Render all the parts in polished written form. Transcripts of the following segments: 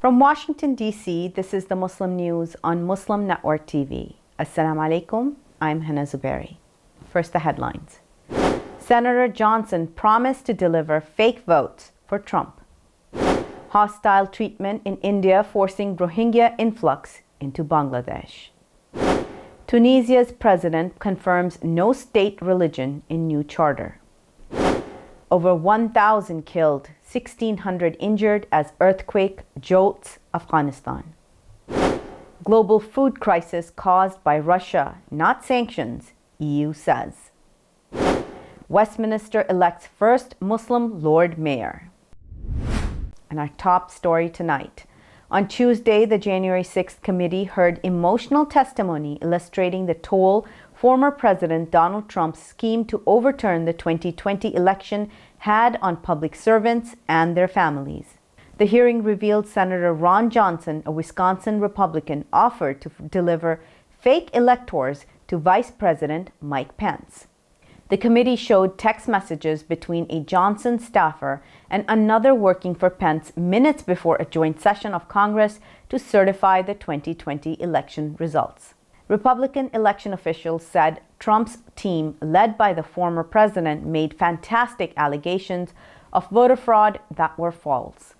From Washington, D.C., this is the Muslim News on Muslim Network TV. Assalamu alaikum, I'm Hena Zuberi. First, the headlines. Senator Johnson promised to deliver fake votes for Trump. Hostile treatment in India forcing Rohingya influx into Bangladesh. Tunisia's president confirms no state religion in new charter. Over 1,000 killed, 1,600 injured as earthquake jolts Afghanistan. Global food crisis caused by Russia, not sanctions, EU says. Westminister elects first Muslim Lord Mayor. And our top story tonight. On Tuesday, the January 6th committee heard emotional testimony illustrating the toll former President Donald Trump's scheme to overturn the 2020 election had on public servants and their families. The hearing revealed Senator Ron Johnson, a Wisconsin Republican, offered to deliver fake electors to Vice President Mike Pence. The committee showed text messages between a Johnson staffer and another working for Pence minutes before a joint session of Congress to certify the 2020 election results. Republican election officials said Trump's team, led by the former president, made fantastic allegations of voter fraud that were false.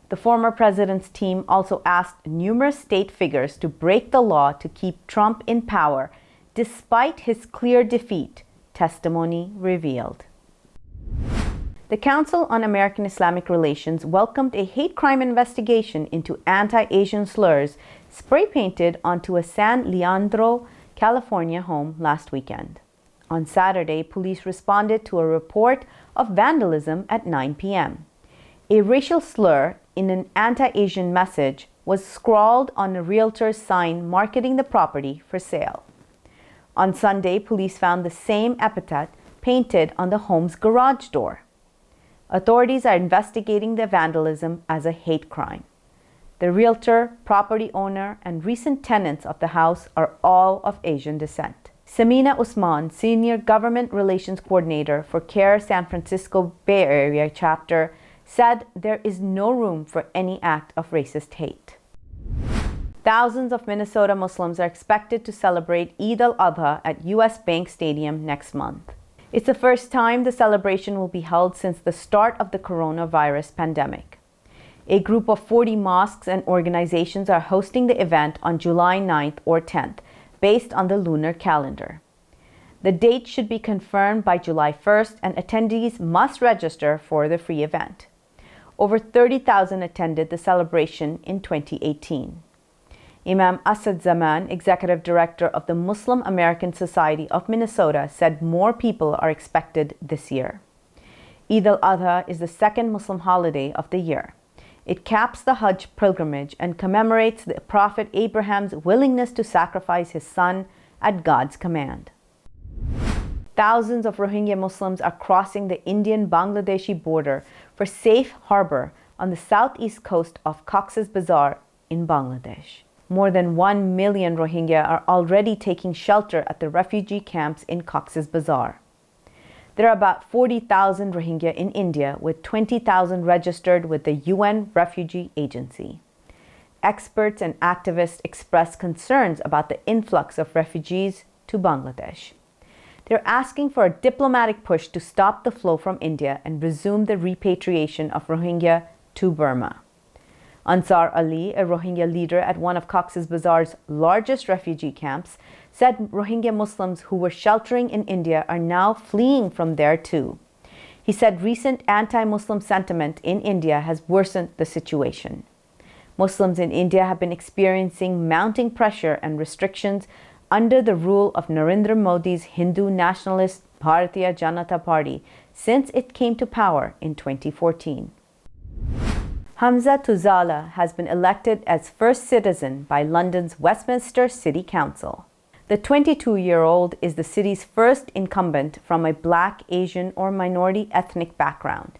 The former president's team also asked numerous state figures to break the law to keep Trump in power, despite his clear defeat, testimony revealed. The Council on American Islamic Relations welcomed a hate crime investigation into anti-Asian slurs spray-painted onto a San Leandro, California home last weekend. On Saturday, police responded to a report of vandalism at 9 p.m. A racial slur in an anti-Asian message was scrawled on a realtor's sign marketing the property for sale. On Sunday, police found the same epithet painted on the home's garage door. Authorities are investigating the vandalism as a hate crime. The realtor, property owner, and recent tenants of the house are all of Asian descent. Samina Usman, Senior Government Relations Coordinator for CAIR San Francisco Bay Area chapter, said there is no room for any act of racist hate. Thousands of Minnesota Muslims are expected to celebrate Eid al-Adha at U.S. Bank Stadium next month. It's the first time the celebration will be held since the start of the coronavirus pandemic. A group of 40 mosques and organizations are hosting the event on July 9th or 10th, based on the lunar calendar. The date should be confirmed by July 1st, and attendees must register for the free event. Over 30,000 attended the celebration in 2018. Imam Asad Zaman, Executive Director of the Muslim American Society of Minnesota, said more people are expected this year. Eid al-Adha is the second Muslim holiday of the year. It caps the Hajj pilgrimage and commemorates the Prophet Abraham's willingness to sacrifice his son at God's command. Thousands of Rohingya Muslims are crossing the Indian-Bangladeshi border for safe harbor on the southeast coast of Cox's Bazar in Bangladesh. More than 1 million Rohingya are already taking shelter at the refugee camps in Cox's Bazar. There are about 40,000 Rohingya in India, with 20,000 registered with the UN Refugee Agency. Experts and activists express concerns about the influx of refugees to Bangladesh. They're asking for a diplomatic push to stop the flow from India and resume the repatriation of Rohingya to Burma. Ansar Ali, a Rohingya leader at one of Cox's Bazar's largest refugee camps, said Rohingya Muslims who were sheltering in India are now fleeing from there too. He said recent anti-Muslim sentiment in India has worsened the situation. Muslims in India have been experiencing mounting pressure and restrictions under the rule of Narendra Modi's Hindu nationalist Bharatiya Janata Party since it came to power in 2014. Hamza Tuzala has been elected as first citizen by London's Westminster City Council. The 22-year-old is the city's first incumbent from a Black, Asian, or minority ethnic background.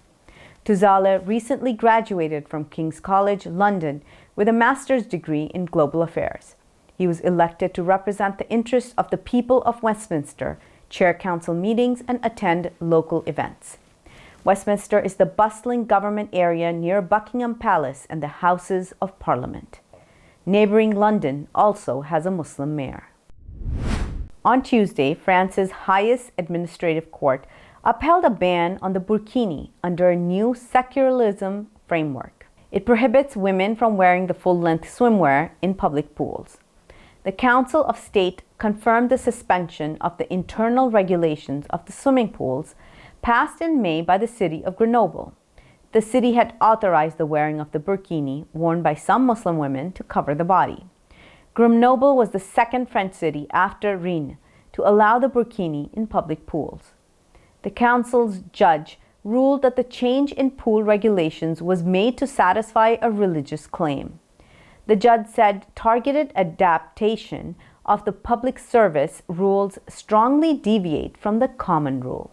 Tuzala recently graduated from King's College, London, with a master's degree in global affairs. He was elected to represent the interests of the people of Westminster, chair council meetings, and attend local events. Westminister is the bustling government area near Buckingham Palace and the Houses of Parliament. Neighbouring London also has a Muslim mayor. On Tuesday, France's highest administrative court upheld a ban on the Burkini under a new secularism framework. It prohibits women from wearing the full-length swimwear in public pools. The Council of State confirmed the suspension of the internal regulations of the swimming pools passed in May by the city of Grenoble. The city had authorized the wearing of the burkini worn by some Muslim women to cover the body. Grenoble was the second French city after Rennes to allow the burkini in public pools. The council's judge ruled that the change in pool regulations was made to satisfy a religious claim. The judge said targeted adaptation of the public service rules strongly deviate from the common rule.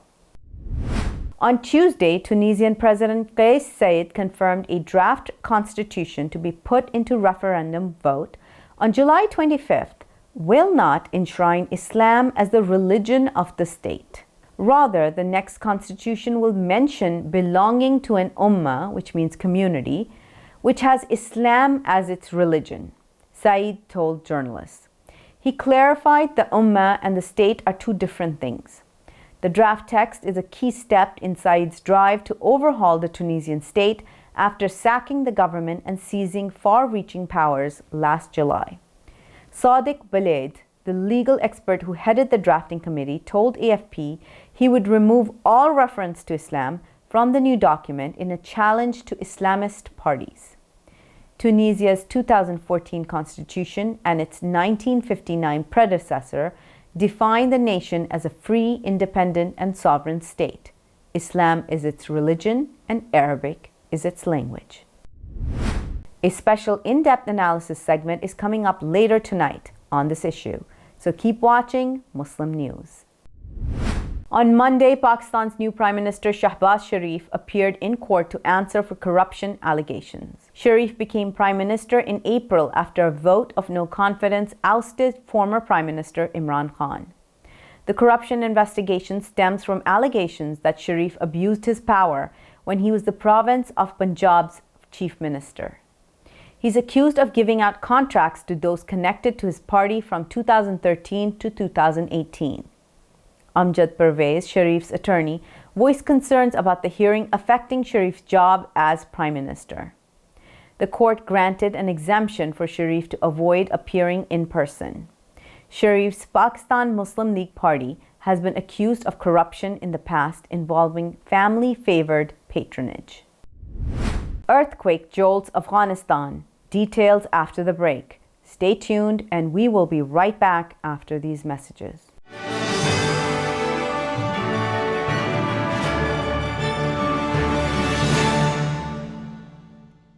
On Tuesday, Tunisian President Kais Saied confirmed a draft constitution to be put into referendum vote on July 25th will not enshrine Islam as the religion of the state. Rather, the next constitution will mention belonging to an ummah, which means community, which has Islam as its religion, Said told journalists. He clarified the ummah and the state are two different things. The draft text is a key step in Said's drive to overhaul the Tunisian state after sacking the government and seizing far-reaching powers last July. Sadiq Baled, the legal expert who headed the drafting committee, told AFP he would remove all reference to Islam from the new document in a challenge to Islamist parties. Tunisia's 2014 constitution and its 1959 predecessor define the nation as a free, independent, and sovereign state. Islam is its religion and Arabic is its language. A special in-depth analysis segment is coming up later tonight on this issue, so keep watching Muslim News. On Monday, Pakistan's new Prime Minister Shahbaz Sharif appeared in court to answer for corruption allegations. Sharif became Prime Minister in April after a vote of no confidence ousted former Prime Minister Imran Khan. The corruption investigation stems from allegations that Sharif abused his power when he was the province of Punjab's Chief Minister. He's accused of giving out contracts to those connected to his party from 2013 to 2018. Amjad Pervez, Sharif's attorney, voiced concerns about the hearing affecting Sharif's job as Prime Minister. The court granted an exemption for Sharif to avoid appearing in person. Sharif's Pakistan Muslim League Party has been accused of corruption in the past involving family-favored patronage. Earthquake jolts Afghanistan. Details after the break. Stay tuned and we will be right back after these messages.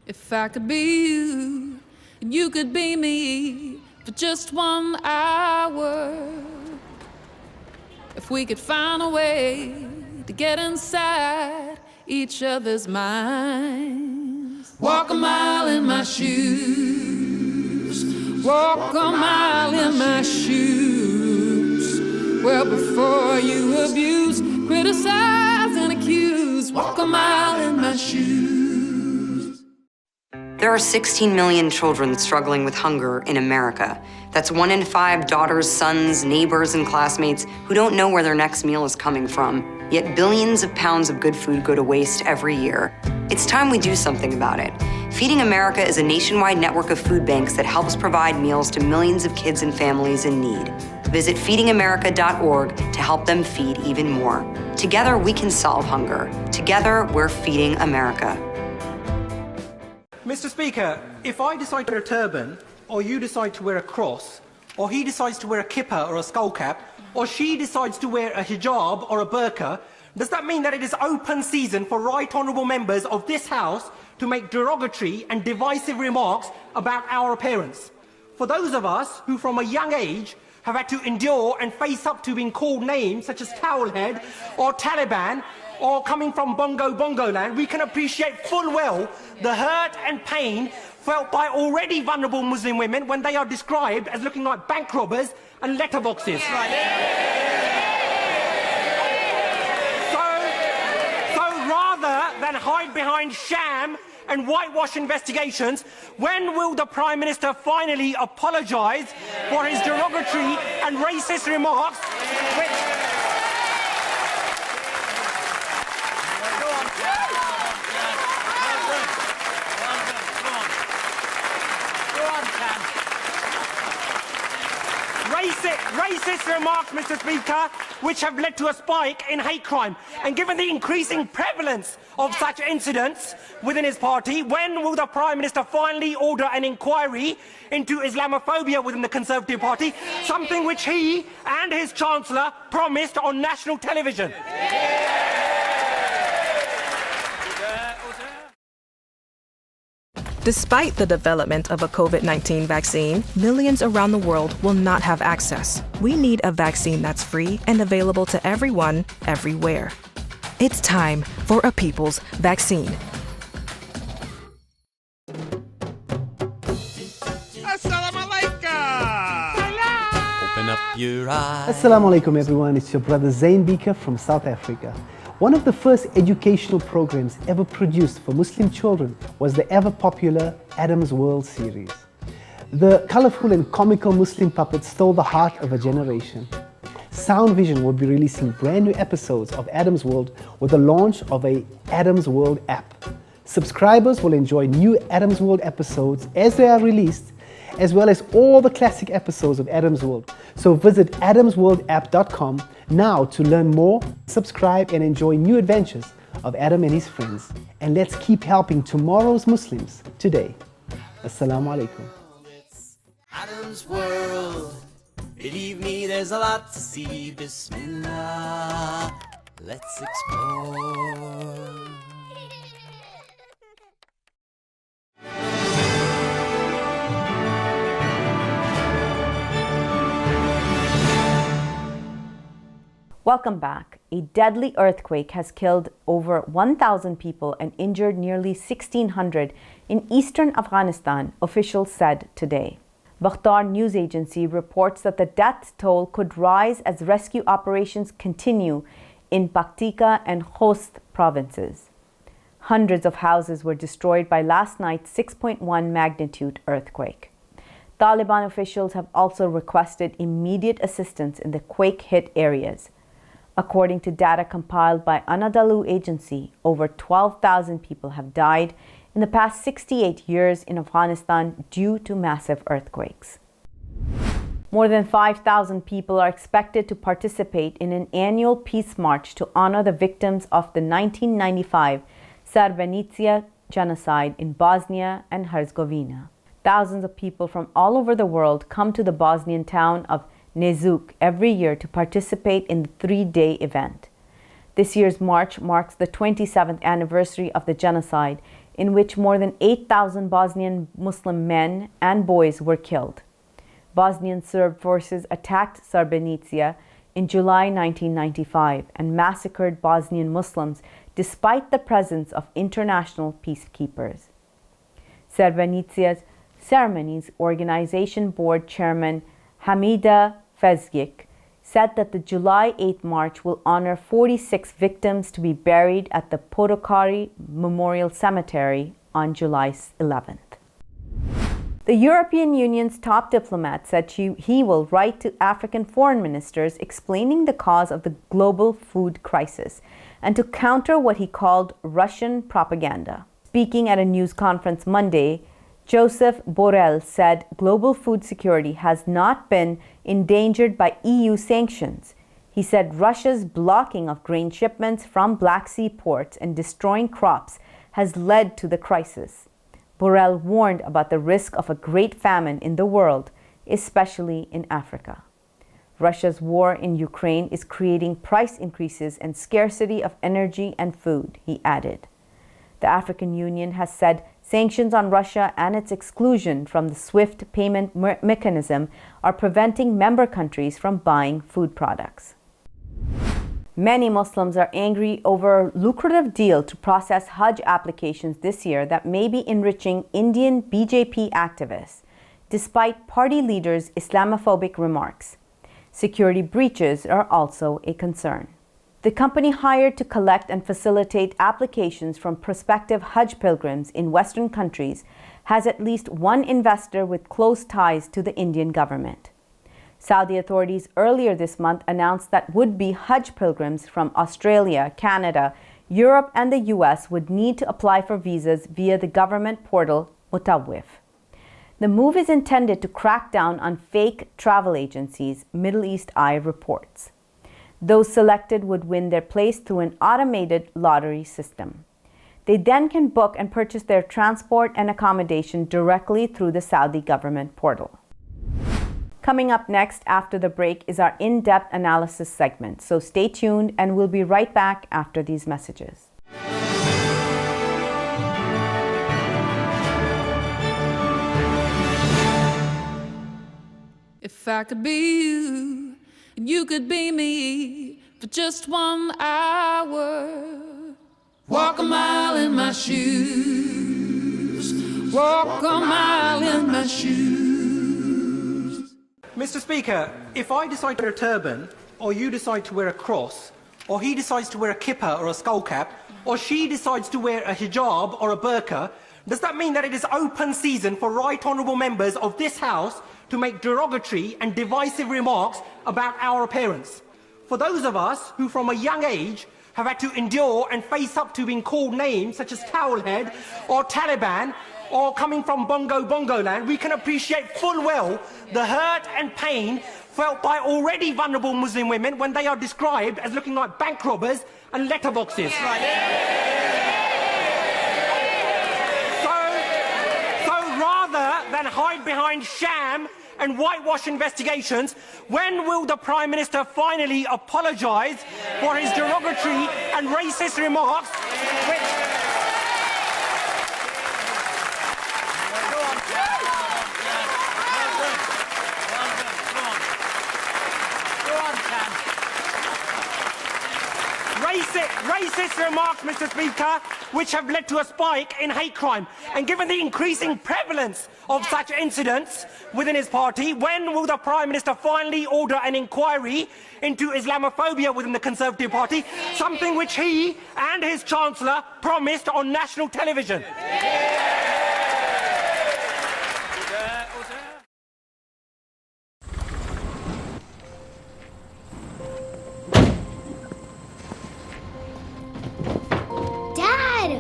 If I could be you, and you could be me for just 1 hour. If we could find a way to get inside each other's minds. Walk a mile in my shoes. Walk a mile in my shoes. Well, before you abuse, criticize, and accuse. Walk a mile in my shoes. There are 16 million children struggling with hunger in America. That's 1 in 5 daughters, sons, neighbors, and classmates who don't know where their next meal is coming from. Yet billions of pounds of good food go to waste every year. It's time we do something about it. Feeding America is a nationwide network of food banks that helps provide meals to millions of kids and families in need. Visit feedingamerica.org to help them feed even more. Together, we can solve hunger. Together, we're feeding America. Mr. Speaker, if I decide to wear a turban, or you decide to wear a cross, or he decides to wear a kippah or a skull cap, or she decides to wear a hijab or a burqa, does that mean that it is open season for right honourable members of this House to make derogatory and divisive remarks about our appearance? For those of us who from a young age have had to endure and face up to being called names such as Towelhead or Taliban, or coming from Bongo land, we can appreciate full well the hurt and pain felt by already vulnerable Muslim women when they are described as looking like bank robbers and letterboxes. So behind sham and whitewash investigations? When will the Prime Minister finally apologise for his derogatory and racist remarks? Racist remarks, Mr. Speaker, which have led to a spike in hate crime. And given the increasing prevalence of such incidents within his party, when will the Prime Minister finally order an inquiry into Islamophobia within the Conservative Party, something which he and his Chancellor promised on national television? Despite the development of a COVID-19 vaccine, millions around the world will not have access. We need a vaccine that's free and available to everyone, everywhere. It's time for a people's vaccine. Assalamu alaikum! Open up your eyes. Assalamu alaikum everyone, it's your brother Zain Bika from South Africa. One of the first educational programs ever produced for Muslim children was the ever-popular Adam's World series. The colorful and comical Muslim puppets stole the heart of a generation. Sound Vision will be releasing brand new episodes of Adam's World with the launch of a Adam's World app. Subscribers will enjoy new Adam's World episodes as they are released, as well as all the classic episodes of Adam's World. So visit adamsworldapp.com now to learn more, subscribe and enjoy new adventures of Adam and his friends. And let's keep helping tomorrow's Muslims today. Assalamu alaikum. It's Adam's World. Believe me, there's a lot to see. Bismillah. Let's explore. Welcome back. A deadly earthquake has killed over 1,000 people and injured nearly 1,600 in eastern Afghanistan, officials said today. Bakhtar news agency reports that the death toll could rise as rescue operations continue in Paktika and Khost provinces. Hundreds of houses were destroyed by last night's 6.1 magnitude earthquake. Taliban officials have also requested immediate assistance in the quake-hit areas. According to data compiled by Anadolu agency, over 12,000 people have died in the past 68 years in Afghanistan due to massive earthquakes. More than 5,000 people are expected to participate in an annual peace march to honor the victims of the 1995 Srebrenica genocide in Bosnia and Herzegovina. Thousands of people from all over the world come to the Bosnian town of Nezuk every year to participate in the three-day event. This year's march marks the 27th anniversary of the genocide, in which more than 8,000 Bosnian Muslim men and boys were killed. Bosnian Serb forces attacked Srebrenica in July 1995 and massacred Bosnian Muslims despite the presence of international peacekeepers. Srebrenica's Ceremonies Organization Board Chairman Hamida Fezgik said that the July 8th march will honor 46 victims to be buried at the Podokari Memorial Cemetery on July 11th. The European Union's top diplomat said he will write to African foreign ministers explaining the cause of the global food crisis and to counter what he called Russian propaganda. Speaking at a news conference Monday, Joseph Borrell said global food security has not been endangered by EU sanctions. He said Russia's blocking of grain shipments from Black Sea ports and destroying crops has led to the crisis. Borrell warned about the risk of a great famine in the world, especially in Africa. Russia's war in Ukraine is creating price increases and scarcity of energy and food, he added. The African Union has said sanctions on Russia and its exclusion from the SWIFT payment mechanism are preventing member countries from buying food products. Many Muslims are angry over a lucrative deal to process Hajj applications this year that may be enriching Indian BJP activists, despite party leaders' Islamophobic remarks. Security breaches are also a concern. The company hired to collect and facilitate applications from prospective Hajj pilgrims in Western countries has at least one investor with close ties to the Indian government. Saudi authorities earlier this month announced that would-be Hajj pilgrims from Australia, Canada, Europe, and the US would need to apply for visas via the government portal Mutawif. The move is intended to crack down on fake travel agencies, Middle East Eye reports. Those selected would win their place through an automated lottery system. They then can book and purchase their transport and accommodation directly through the Saudi government portal. Coming up next after the break is our in-depth analysis segment, so stay tuned and we'll be right back after these messages. If I could be you, and you could be me for just 1 hour. Walk a mile in my shoes. Walk a mile in my shoes. Mr. Speaker, if I decide to wear a turban, or you decide to wear a cross, or he decides to wear a kippah or a skull cap, or she decides to wear a hijab or a burqa, does that mean that it is open season for right honourable members of this House to make derogatory and divisive remarks about our appearance? For those of us who from a young age have had to endure and face up to being called names such as Towelhead or Taliban or coming from Bongo land, we can appreciate full well the hurt and pain felt by already vulnerable Muslim women when they are described as looking like bank robbers and letterboxes. So rather than hide behind sham and whitewash investigations, when will the Prime Minister finally apologise for his derogatory and racist remarks? Racist remarks, Mr. Speaker, which have led to a spike in hate crime. And given the increasing prevalence of such incidents within his party, when will the Prime Minister finally order an inquiry into Islamophobia within the Conservative Party, something which he and his Chancellor promised on national television?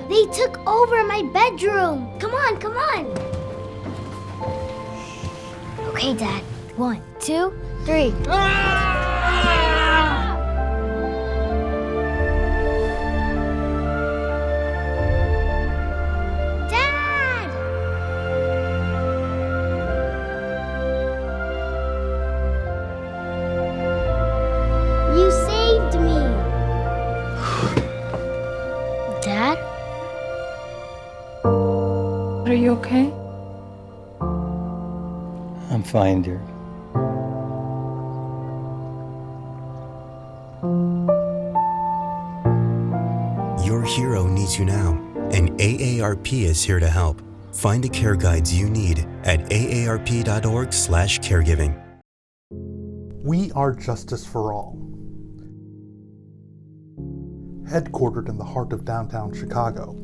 They took over my bedroom. Come on, come on. Okay, Dad. 1, 2, 3. Dad! You saved me. Dad? Are you okay? I'm fine, dear. Your hero needs you now, and AARP is here to help. Find the care guides you need at aarp.org/caregiving. We are Justice for All. Headquartered in the heart of downtown Chicago,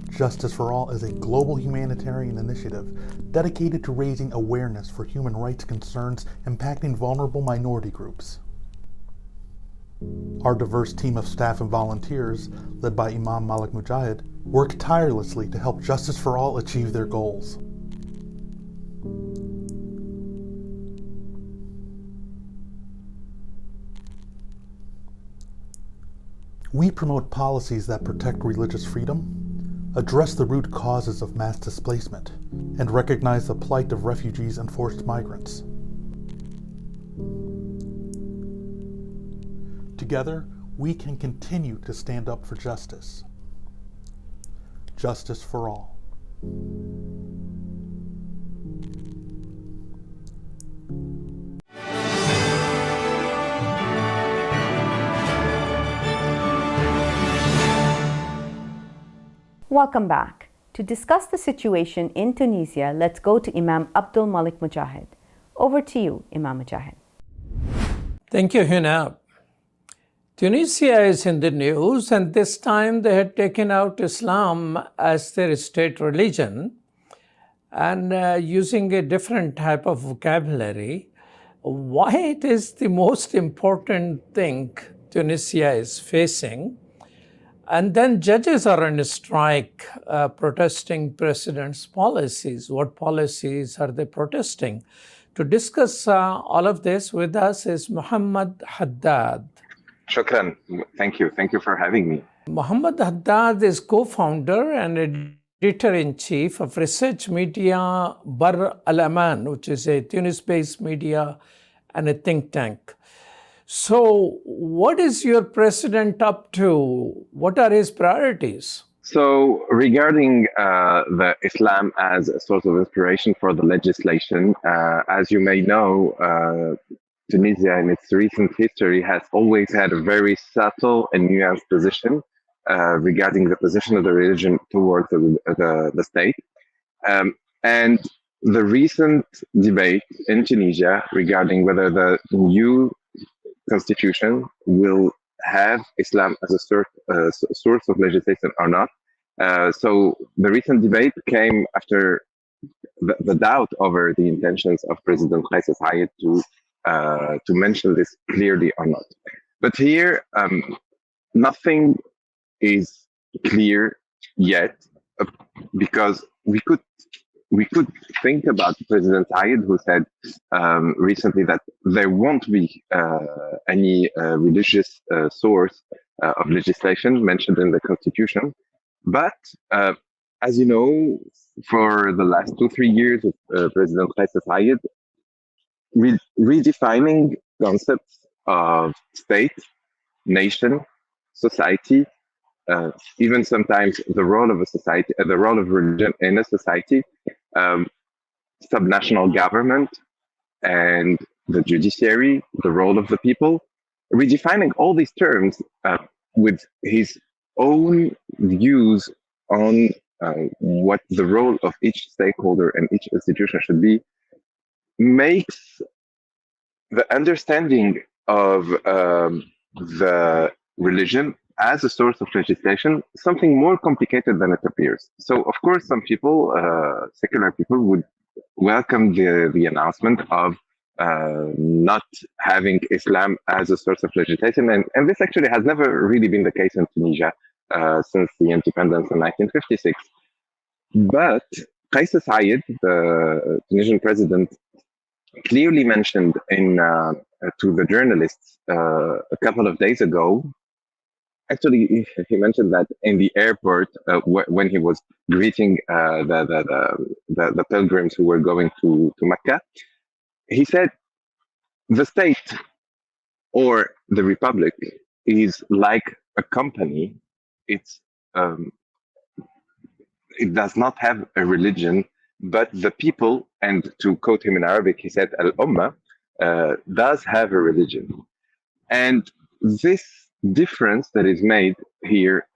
Justice for All is a global humanitarian initiative dedicated to raising awareness for human rights concerns impacting vulnerable minority groups. Our diverse team of staff and volunteers, led by Imam Malik Mujahid, work tirelessly to help Justice for All achieve their goals. We promote policies that protect religious freedom, address the root causes of mass displacement, and recognize the plight of refugees and forced migrants. Together, we can continue to stand up for justice. Justice for all. Welcome back. To discuss the situation in Tunisia, let's go to Imam Abdul Malik Mujahid. Over to you, Imam Mujahid. Thank you, Hena. Tunisia is in the news, and this time they had taken out Islam as their state religion and using a different type of vocabulary. Why it is the most important thing Tunisia is facing? And then judges are on strike, protesting president's policies. What policies are they protesting? To discuss all of this with us is Mohamed Haddad. Shukran. Thank you. Thank you for having me. Mohamed Haddad is co-founder and editor-in-chief of research media Bar Al-Aman, which is a Tunis-based media and a think tank. So what is your president up to? What are his priorities? So regarding the Islam as a source of inspiration for the legislation, as you may know, Tunisia in its recent history has always had a very subtle and nuanced position regarding the position of the religion towards the state. And the recent debate in Tunisia regarding whether the new constitution will have Islam as a source of legislation or not. So the recent debate came after the doubt over the intentions of President Qais to mention this clearly or not. But here, nothing is clear yet, because we could think about President Hayed, who said recently that there won't be any religious source of legislation mentioned in the constitution. But as you know, for the last 2-3 years of President Qais Hayed, redefining concepts of state, nation, society, even sometimes the role of a society, the role of religion in a society, subnational government, and the judiciary, the role of the people, redefining all these terms with his own views on what the role of each stakeholder and each institution should be, makes the understanding of the religion as a source of legislation something more complicated than it appears. So, of course, some people, secular people, would welcome the announcement of not having Islam as a source of legislation. And this actually has never really been the case in Tunisia since the independence in 1956. But Qais Said, the Tunisian president, clearly mentioned to the journalists a couple of days ago. Actually, he mentioned that in the airport when he was greeting the pilgrims who were going to Mecca. He said, the state or the republic is like a company. It does not have a religion, but the people, and to quote him in Arabic, he said, Al-Ummah does have a religion. And this difference that is made here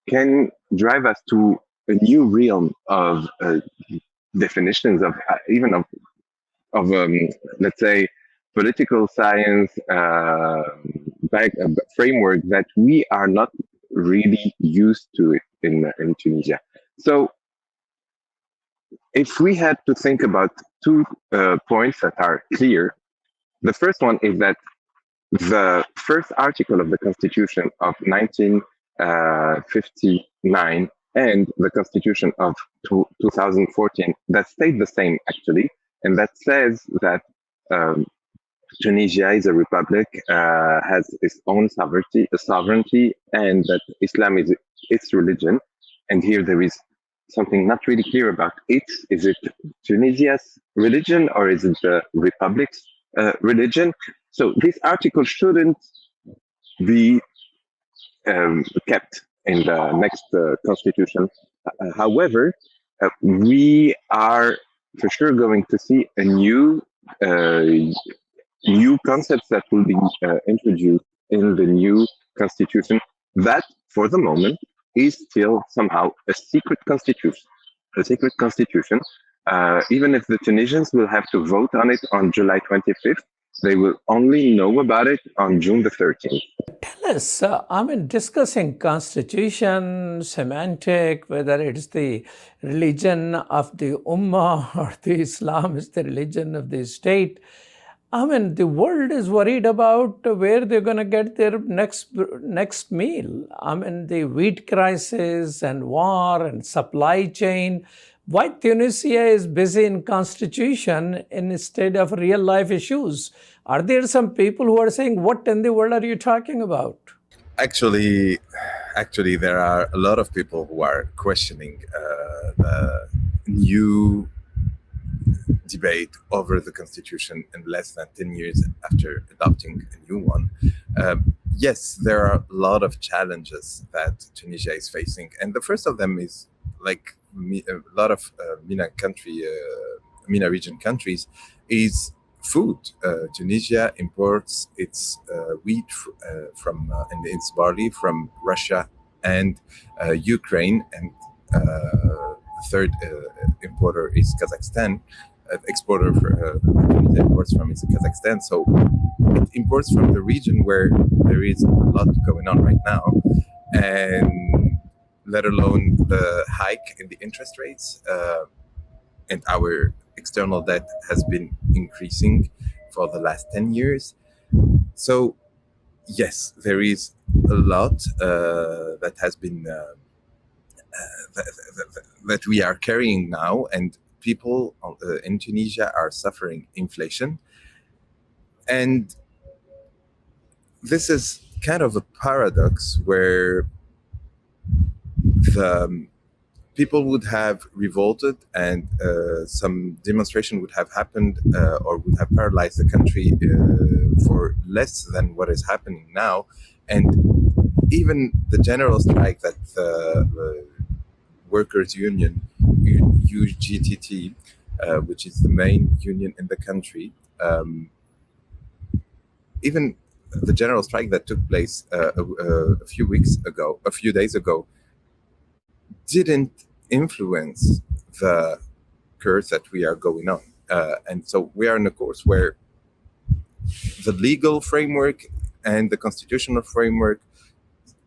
can drive us to a new realm of definitions of even of let's say political science framework that we are not really used to it in Tunisia. So if we had to think about 2 points that are clear, the first one is that the first article of the Constitution of 1959 and the Constitution of 2014 that stayed the same actually, and that says that Tunisia is a republic, has its own sovereignty, and that Islam is its religion. And here there is something not really clear about it. Is it Tunisia's religion or is it the republic's religion? So this article shouldn't be kept in the next constitution. However, we are for sure going to see a new concepts that will be introduced in the new constitution that, for the moment, is still somehow a secret constitution. Even if the Tunisians will have to vote on it on July 25th, They will only know about it on June the 13th. Tell us, discussing constitution, semantic, whether it's the religion of the Ummah or the Islam is the religion of the state. The world is worried about where they're going to get their next meal. The wheat crisis and war and supply chain. Why Tunisia is busy in constitution instead of real life issues? Are there some people who are saying, what in the world are you talking about? Actually, there are a lot of people who are questioning the new debate over the constitution in less than 10 years after adopting a new one. Yes, there are a lot of challenges that Tunisia is facing. And the first of them is like a lot of MENA region countries is food. Tunisia imports its wheat and its barley from Russia and Ukraine, and the third importer is Kazakhstan. Exporter Tunisia imports from is Kazakhstan, so it imports from the region where there is a lot going on right now, and let alone the hike in the interest rates, and our external debt has been increasing for the last 10 years. So yes, there is a lot that has been that we are carrying now, and people in Tunisia are suffering inflation. And this is kind of a paradox where the people would have revolted and some demonstration would have happened or would have paralyzed the country for less than what is happening now. And even the general strike that the workers' union, UGTT, which is the main union in the country, even the general strike that took place a few days ago, didn't influence the curve that we are going on. And so we are in a course where the legal framework and the constitutional framework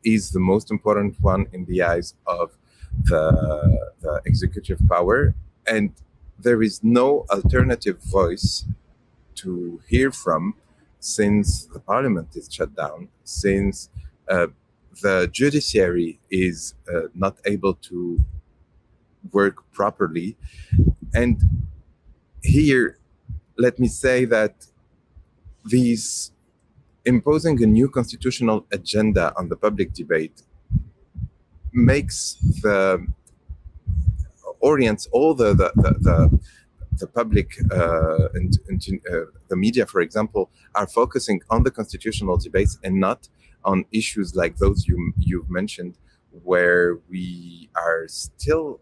is the most important one in the eyes of the executive power. And there is no alternative voice to hear from since the parliament is shut down, since the judiciary is not able to work properly. And here, let me say that these imposing a new constitutional agenda on the public debate makes orients all the public and the media, for example, are focusing on the constitutional debates and not on issues like those you've mentioned, where we are still.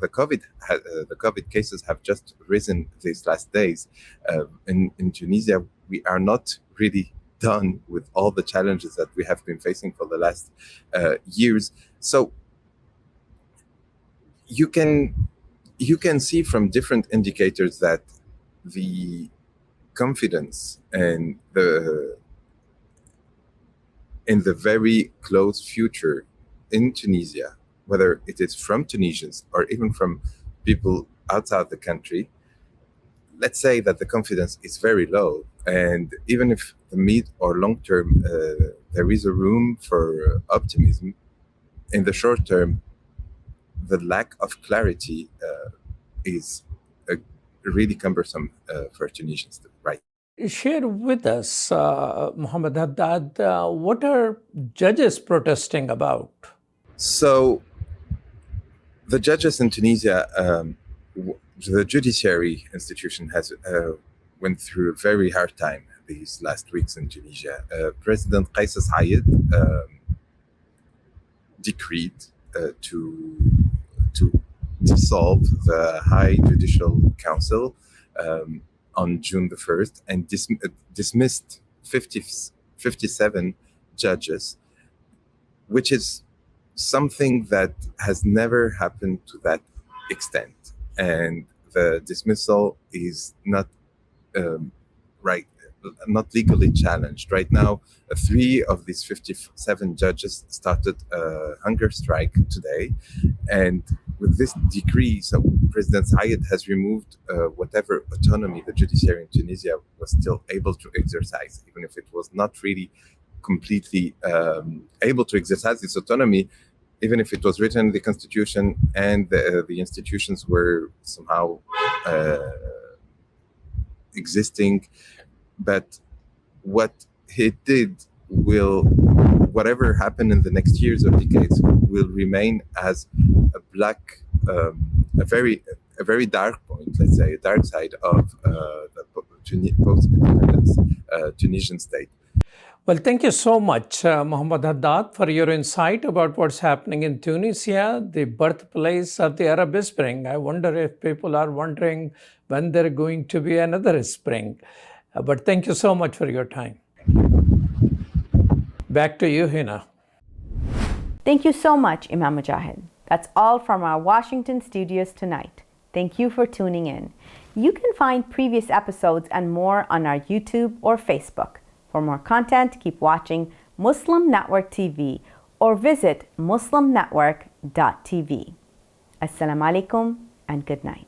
The COVID cases have just risen these last days. In Tunisia, we are not really done with all the challenges that we have been facing for the last years. So you can see from different indicators that the confidence and in the very close future in Tunisia, whether it is from Tunisians or even from people outside the country, let's say that the confidence is very low. And even if the mid or long term, there is a room for optimism, in the short term, the lack of clarity is really cumbersome for Tunisians, right? Share with us, Mohamed Haddad, what are judges protesting about? So the judges in Tunisia, the judiciary institution has went through a very hard time these last weeks in Tunisia. President Qais decreed to dissolve the High Judicial Council on June the 1st and dismissed 57 judges, which is something that has never happened to that extent. And the dismissal is not not legally challenged. Right now, 3 of these 57 judges started a hunger strike today. And with this decree, so President Zayed has removed whatever autonomy the judiciary in Tunisia was still able to exercise, even if it was not really completely able to exercise its autonomy, even if it was written in the constitution and the institutions were somehow existing. But what he did will, whatever happened in the next years or decades, will remain as a black, a very dark point, let's say, a dark side of the post-independence Tunisian state. Well, thank you so much, Mohamed Haddad, for your insight about what's happening in Tunisia, the birthplace of the Arab Spring. I wonder if people are wondering when there's going to be another spring. But thank you so much for your time. Back to you, Hena. Thank you so much, Imam Mujahid. That's all from our Washington studios tonight. Thank you for tuning in. You can find previous episodes and more on our YouTube or Facebook. For more content, keep watching Muslim Network TV or visit muslimnetwork.tv. Assalamu alaikum and good night.